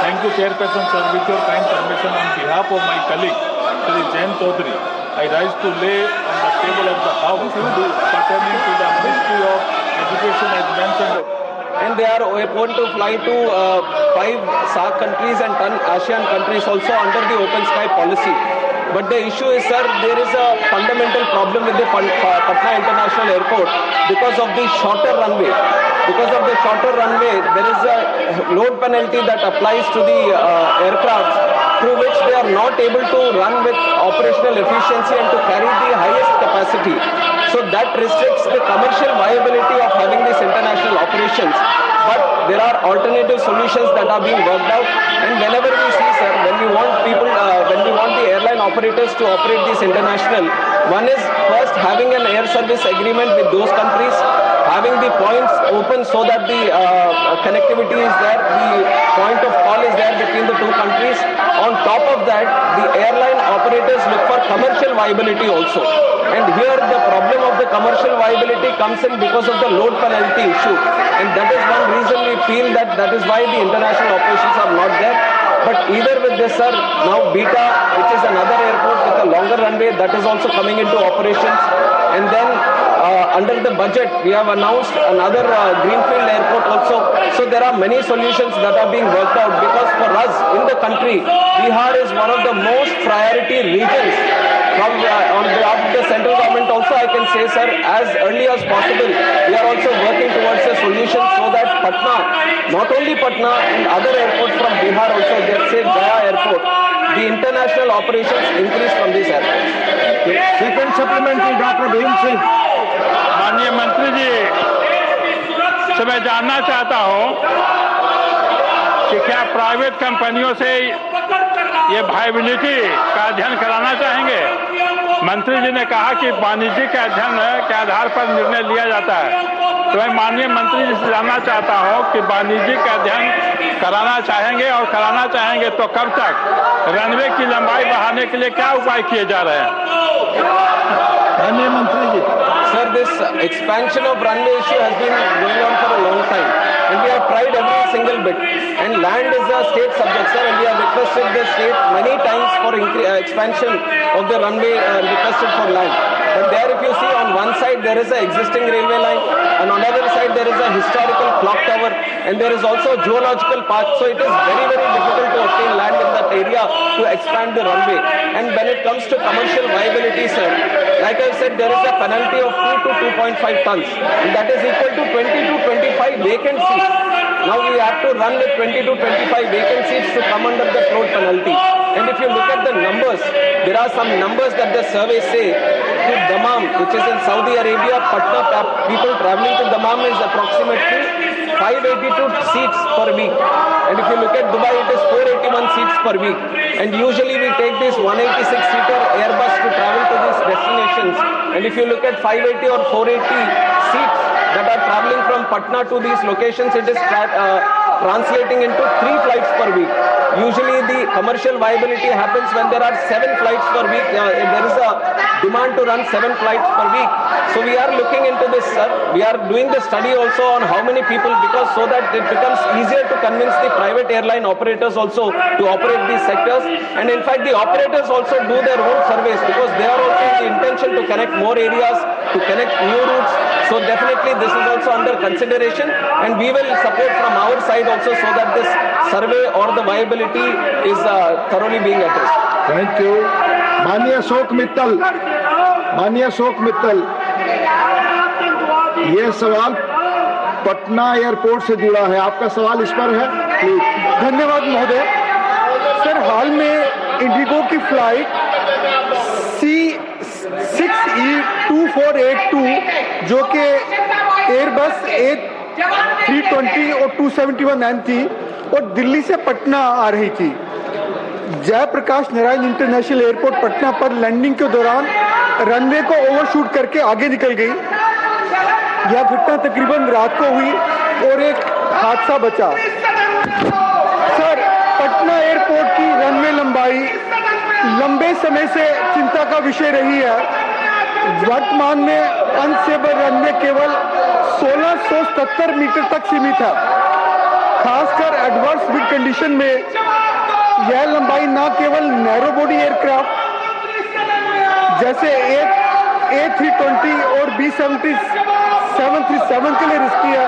Thank you, Chairperson, sir. With your kind permission, on behalf of my colleague, Shri Jain Chaudhary, I rise to lay on the table of the House pertaining to the Ministry of Education as mentioned. And they are open to fly to 5 SAARC countries and 10 ASEAN countries also under the open sky policy. But the issue is, sir, there is a fundamental problem with the Patna International Airport because of the shorter runway. Because of the shorter runway, there is a load penalty that applies to the aircraft, through which they are not able to run with operational efficiency and to carry the highest capacity. So that restricts the commercial viability of having these international operations. But there are alternative solutions that are being worked out. And whenever we see, sir, when we want the airline operators to operate this international, one is first having an air service agreement with those countries, having the points open so that the connectivity is there, the point of call is there between the two countries. On top of that, the airline operators look for commercial viability also. And here the problem of the commercial viability comes in because of the load penalty issue. And that is one reason we feel that is why the international operations are not there. But either with this, sir, now Beta, which is another airport with a longer runway, that is also coming into operations. And then under the budget, we have announced another greenfield airport also. So there are many solutions that are being worked out, because for us in the country, Bihar is one of the most priority regions. From on behalf of the central government also, I can say, sir, as early as possible, we are also working towards a solution so that Patna, not only Patna, and other airports from Bihar also, let's say Gaya Airport, the international operations increase from this airport. Second supplementary, Dr. Bhim Singh. माननीय मंत्री जी से मैं जानना चाहता हूं कि क्या private कंपनियों से ये वायबिलिटी का अध्ययन कराना चाहेंगे। मंत्री जी ने कहा कि वाणिज्यिक अध्ययन के आधार पर निर्णय लिया जाता है, तो मैं माननीय मंत्री जी से जानना चाहता हूं कि वाणिज्यिक अध्ययन कराना चाहेंगे, और कराना चाहेंगे तो कब तक, रनवे की लंबाई बढ़ाने के लिए क्या उपाय किए जा रहे हैं। माननीय मंत्री जी। Sir, this expansion of runway issue has been going on for a long time, and we have tried every single bit. And land is a state subject, sir, and we have requested the state many times for expansion of the runway, requested for land. But there, if you see, on one side there is an existing railway line, and on another side there is a historical clock tower, and there is also a geological park. So it is very, very difficult to obtain land in that area to expand the runway. And when it comes to commercial viability, sir, like I said, there is a penalty of 2 to 2.5 tons, and that is equal to 20 to 25 vacant seats. Now we have to run with 20 to 25 vacant seats to come under the load penalty. And if you look at the numbers, there are some numbers that the survey say. To Dammam, which is in Saudi Arabia, Patna, people traveling to Dammam is approximately 582 seats per week. And if you look at Dubai, it is 481 seats per week. And usually we take this 186-seater Airbus to travel to these destinations. And if you look at 580 or 480 seats that are traveling from Patna to these locations, it is translating into 3 flights per week. Usually the commercial viability happens when there are 7 flights per week. There is a demand to run 7 flights per week. So we are looking into this, sir. We are doing the study also on how many people, because so that it becomes easier to convince the private airline operators also to operate these sectors. And in fact, the operators also do their own surveys, because they are also in the intention to connect more areas, to connect new routes. So definitely this is also under consideration, and we will support from our side also so that this survey or the viability is thoroughly being addressed. Thank you. माननीय अशोक मित्तल, माननीय अशोक मित्तल, ये सवाल Patna airport से जुड़ा है, आपका सवाल इस पर है, प्लीज। धन्यवाद महोदय। सर, हाल में इंडिगो की फ्लाइट C6E2482 जो कि एयरबस A320 और 271 थी और दिल्ली से पटना आ रही थी, जयप्रकाश नारायण इंटरनेशनल एयरपोर्ट पटना पर लैंडिंग के दौरान रनवे को ओवरशूट करके आगे निकल गई। यह घटना तकरीबन रात को हुई और एक हादसा बचा। सर, पटना एयरपोर्ट की रनवे लंबाई लंबे समय से चिंता का विषय रही है। वर्तमान में अनस्टेबल रनवे केवल 1677 मीटर तक सीमित है। खासकर एडवर्स विंड कंडीशन में यह लंबाई न केवल नैरो बॉडी एयरक्राफ्ट जैसे A320 और B-70 737 के लिए रिस्की है,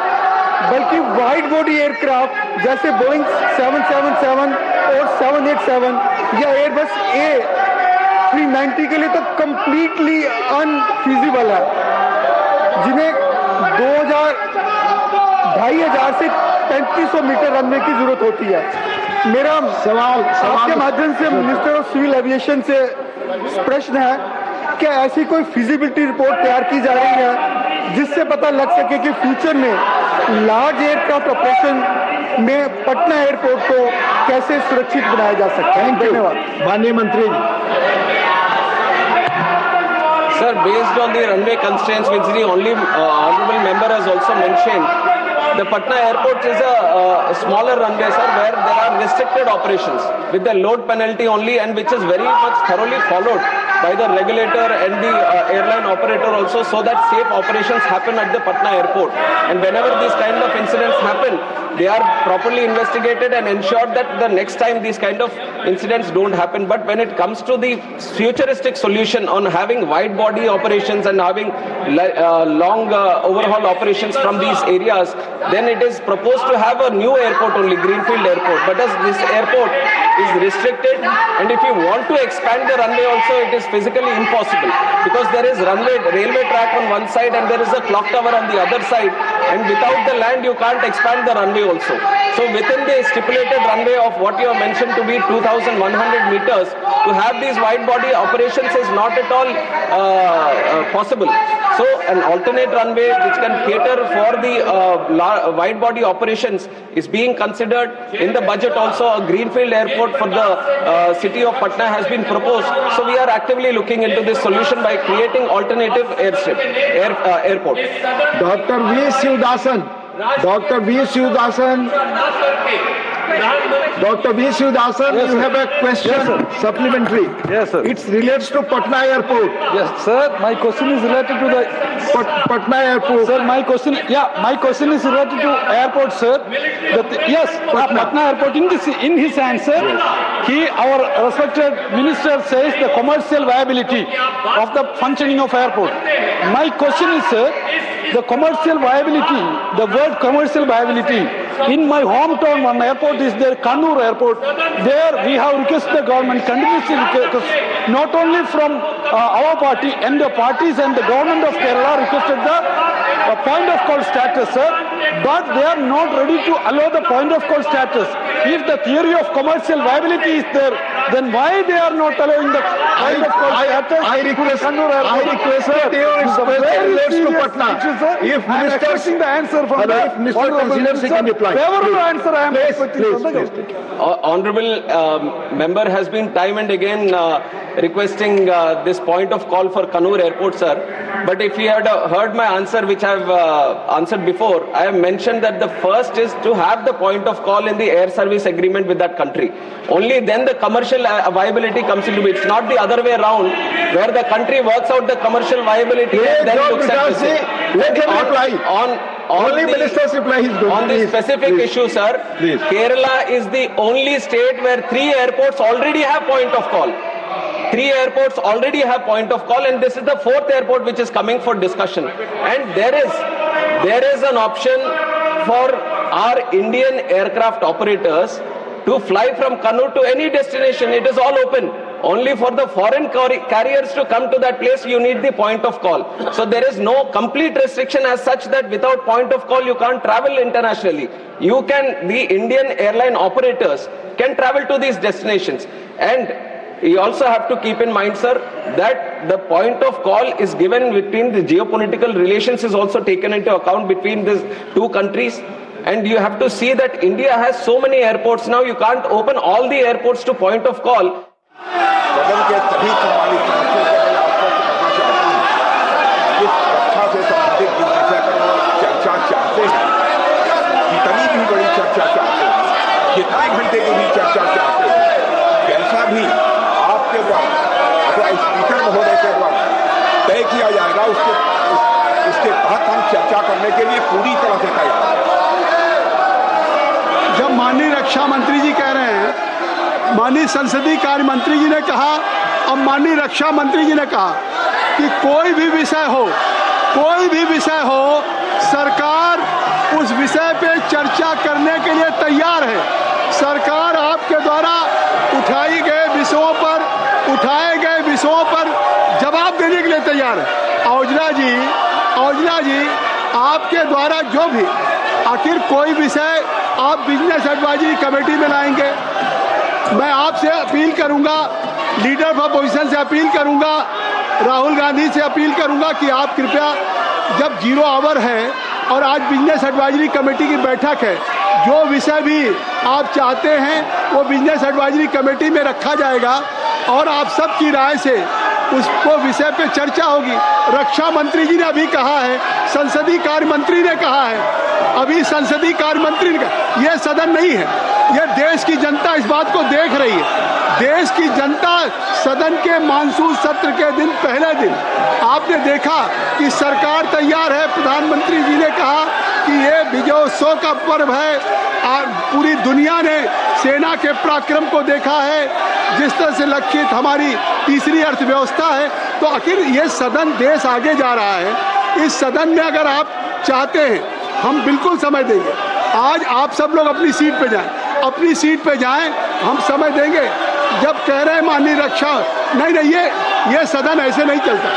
बल्कि वाइड बॉडी एयरक्राफ्ट जैसे बोइंग 777 और 787 या एयरबस A390 के लिए तो कंप्लीटली अनफीजिबल है, जिन्हें 2,500 से 3,500 मीटर रनवे की जरूरत होती है। मेरा सवाल आपके माध्यम से मिनिस्टर ऑफ सिविल एविएशन से प्रश्न है, क्या ऐसी कोई फिजिबिलिटी रिपोर्ट तैयार की जा रही है जिससे पता लग सके कि फ्यूचर में लार्ज एयरक्राफ्ट ऑपरेशन में पटना एयरपोर्ट को कैसे सुरक्षित बनाया जा सकता है? धन्यवाद। माननीय मंत्री जी। Sir, based on the runway constraints which the honorable member has also mentioned, the Patna airport is a smaller runway, sir, where there are restricted operations with the load penalty only, and which is very much thoroughly followed by the regulator and the airline operator also, so that safe operations happen at the Patna airport. And whenever these kind of incidents happen, they are properly investigated and ensured that the next time these kind of incidents don't happen. But when it comes to the futuristic solution on having wide body operations and having long overhaul operations from these areas, then it is proposed to have a new airport only, Greenfield Airport. But as this airport is restricted, and if you want to expand the runway also, it is physically impossible, because there is railway track on one side and there is a clock tower on the other side, and without the land you can't expand the runway also. So within the stipulated runway of what you have mentioned to be 2,100 meters, to have these wide body operations is not at all possible. So an alternate runway which can cater for the wide body operations is being considered. In the budget also, a greenfield airport for the city of Patna has been proposed. So we are actively looking into this solution by creating alternative airport. Dr. V. Sivadasan. Dr. V. Sivadasan. Dr. V. Sivadasan, Yes, you sir. have a question, Yes, sir. supplementary. Yes, sir. It relates to Patna Airport. Yes, sir. My question is related to the. Patna Airport. Sir, my question is related to airport, sir. Yes, Patna Airport. In his answer, our respected minister says the commercial viability of the functioning of airport. My question is, sir, the commercial viability. The word commercial viability. In my hometown, one airport is there, Kannur Airport. There we have requested the government, continuously request, not only from our party and the parties and the government of Kerala requested the point of call status, sir, but they are not ready to allow the point of call status. If the theory of commercial viability is there, then why they are not allowing the point of call status? I requested you, it's relates to Patna. If I am ministers, expecting the answer from the if minister honorable considers he can reply. Favorable answer I am Please, expecting please, from the please. government. Honorable member has been time and again requesting this point of call for Kannur Airport, sir. But if you had heard my answer, which I have answered before, I have mentioned that the first is to have the point of call in the air service agreement with that country. Only then the commercial viability comes into it. It's not the other way around, where the country works out the commercial viability and then looks at the same. Let him reply. Only minister's reply is good. On this Please, specific please. issue, sir, Please. Kerala is the only state where 3 airports already have point of call. 3 airports already have point of call, and this is the 4th airport which is coming for discussion. And there is an option for our Indian aircraft operators to fly from Kannur to any destination. It is all open. Only for the foreign carriers to come to that place, you need the point of call. So there is no complete restriction as such that without point of call, you can't travel internationally. The Indian airline operators can travel to these destinations. And you also have to keep in mind, sir, that the point of call is given between the geopolitical relations is also taken into account between these 2 countries. And you have to see that India has so many airports now, you can't open all the airports to point of call. सदन के सभी सम्मानित सदस्यों से मैं आपको कहना चाहता हूं, इस रक्षा से संबंधित जिस विषय पर वो चर्चा चाहते हैं, जितनी भी बड़ी चर्चा चाहते हैं, जितने घंटे की भी चर्चा चाहते हैं, जैसा भी आपके द्वारा अथवा स्पीकर महोदय के द्वारा तय किया जाएगा, उसके तहत हम चर्चा करने के लिए पूरी तरह से तैयार हैं। जब माननीय रक्षा मंत्री जी कह रहे हैं, माननीय संसदीय कार्य मंत्री जी ने कहा, अब माननीय रक्षा मंत्री जी ने कहा कि कोई भी विषय हो सरकार उस विषय पे चर्चा करने के लिए तैयार है। सरकार आपके द्वारा उठाए गए विषयों पर जवाब देने के लिए तैयार है। औजला जी आपके द्वारा जो भी आखिर कोई विषय आप बिजनेस एडवाइजरी कमेटी में लाएंगे, मैं आपसे अपील करूंगा, लीडर ऑफ अपोजिशन से अपील करूंगा, राहुल गांधी से अपील करूंगा कि आप कृपया, जब 0 आवर है और आज बिजनेस एडवाइजरी कमेटी की बैठक है, जो विषय भी आप चाहते हैं वो बिजनेस एडवाइजरी कमेटी में रखा जाएगा और आप सबकी राय से उसको विषय पे चर्चा होगी। रक्षा मंत्री जी ने अभी कहा है, संसदीय कार्य मंत्री ने कहा है, अभी संसदीय कार्य मंत्री ने कहा, यह सदन नहीं है, यह देश की जनता इस बात को देख रही है। देश की जनता सदन के मानसून सत्र के दिन, पहले दिन आपने देखा कि सरकार तैयार है। प्रधानमंत्री जी ने कहा कि ये विजयोत्सव का पर्व है, पूरी दुनिया ने सेना के पराक्रम को देखा है, जिस तरह से लक्षित हमारी तीसरी अर्थव्यवस्था है। तो आखिर ये सदन, देश आगे जा रहा है, इस सदन में अगर आप चाहते हैं हम बिल्कुल समय देंगे। आज आप सब लोग अपनी सीट पे जाएं, हम समय देंगे। जब कह रहे हैं माननीय रक्षा, नहीं ये सदन ऐसे नहीं चलता।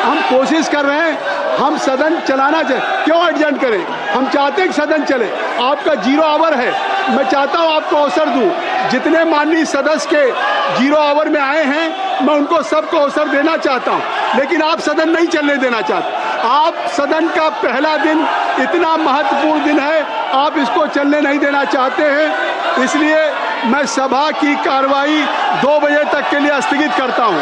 हम कोशिश कर रहे हैं, हम सदन चलाना चाहिए, क्यों एडजस्ट करें? हम चाहते हैं कि सदन चले। आपका 0 आवर है, मैं चाहता हूं आपको अवसर दूं। जितने माननीय सदस्य के 0 आवर में आए हैं, मैं उनको सबको अवसर देना चाहता हूं, लेकिन आप सदन नहीं चलने देना चाहते। आप सदन का पहला दिन इतना महत्वपूर्ण दिन है, आप इसको चलने नहीं देना चाहते हैं। इसलिए मैं सभा की कार्रवाई 2 बजे तक के लिए स्थगित करता हूं।